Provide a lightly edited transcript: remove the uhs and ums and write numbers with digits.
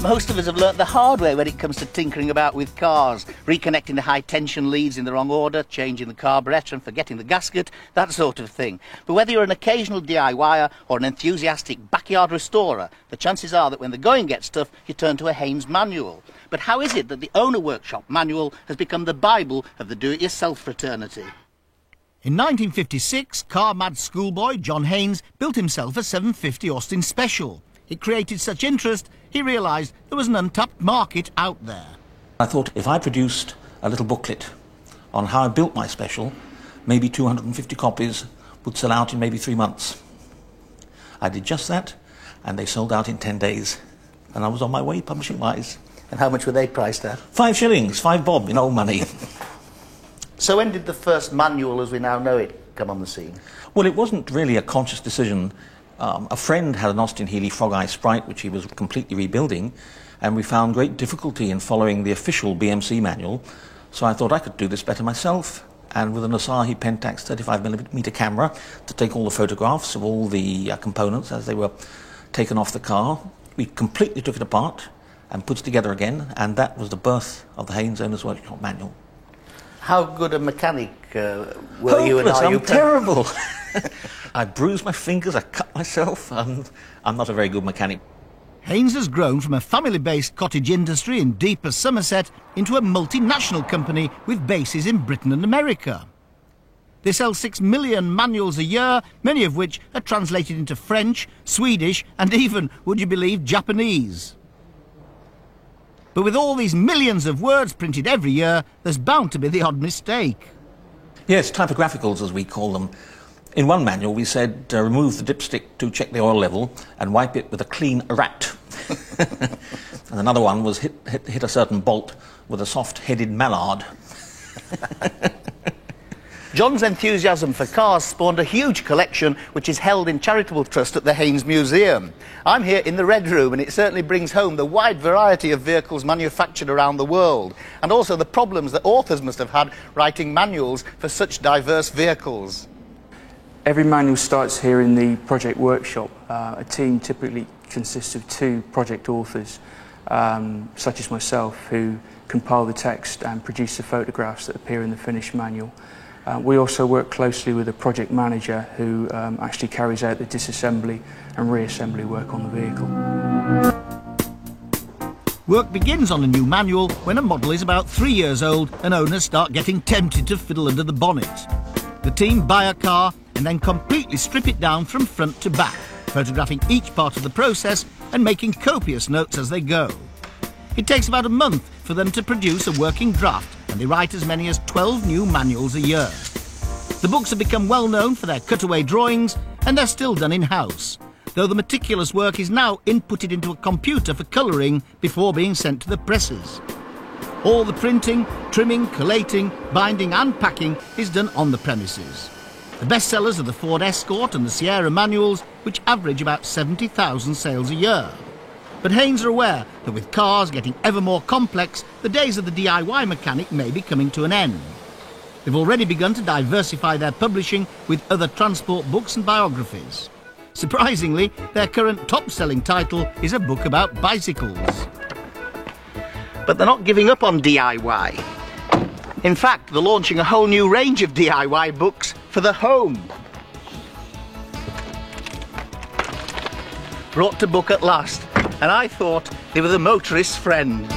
Most of us have learnt the hard way when it comes to tinkering about with cars, reconnecting the high-tension leads in the wrong order, changing the carburettor and forgetting the gasket, that sort of thing. But whether you're an occasional DIYer or an enthusiastic backyard restorer, the chances are that when the going gets tough, you turn to a Haynes manual. But how is it that the Owner Workshop manual has become the Bible of the do-it-yourself fraternity? In 1956, car-mad schoolboy John Haynes built himself a 750 Austin Special. It created such interest, he realised there was an untapped market out there. I thought if I produced a little booklet on how I built my Special, maybe 250 copies would sell out in maybe 3 months. I did just that, and they sold out in 10 days. And I was on my way, publishing-wise. And how much were they priced at? 5 shillings, 5 bob in old money. So when did the first manual, as we now know it, come on the scene? Well, it wasn't really a conscious decision. A friend had an Austin Healey Frog Eye Sprite, which he was completely rebuilding, and we found great difficulty in following the official BMC manual, so I thought I could do this better myself. And with an Asahi Pentax 35mm camera to take all the photographs of all the components as they were taken off the car, we completely took it apart and put it together again, and that was the birth of the Haynes Owners Workshop manual. How good a mechanic were you and are you? I'm terrible. I bruised my fingers, I cut myself, and I'm not a very good mechanic. Haynes has grown from a family-based cottage industry in deeper Somerset into a multinational company with bases in Britain and America. They sell 6 million manuals a year, many of which are translated into French, Swedish, and even, would you believe, Japanese. But with all these millions of words printed every year, there's bound to be the odd mistake. Yes, typographicals, as we call them. In one manual we said, remove the dipstick to check the oil level and wipe it with a clean rat. And another one was hit a certain bolt with a soft-headed mallard. John's enthusiasm for cars spawned a huge collection which is held in charitable trust at the Haynes Museum. I'm here in the Red Room, and it certainly brings home the wide variety of vehicles manufactured around the world, and also the problems that authors must have had writing manuals for such diverse vehicles. Every manual starts here in the project workshop. A team typically consists of 2 project authors, such as myself, who compile the text and produce the photographs that appear in the finished manual. We also work closely with a project manager who actually carries out the disassembly and reassembly work on the vehicle. Work begins on a new manual when a model is about 3 years old and owners start getting tempted to fiddle under the bonnet. The team buy a car and then completely strip it down from front to back, photographing each part of the process and making copious notes as they go. It takes about a month for them to produce a working draft, and they write as many as 12 new manuals a year. The books have become well known for their cutaway drawings, and they're still done in-house, though the meticulous work is now inputted into a computer for colouring before being sent to the presses. All the printing, trimming, collating, binding and packing is done on the premises. The bestsellers are the Ford Escort and the Sierra manuals, which average about 70,000 sales a year. But Haynes are aware that with cars getting ever more complex, the days of the DIY mechanic may be coming to an end. They've already begun to diversify their publishing with other transport books and biographies. Surprisingly, their current top-selling title is a book about bicycles. But they're not giving up on DIY. In fact, they're launching a whole new range of DIY books for the home. Brought to book at last, and I thought they were the motorist's friend.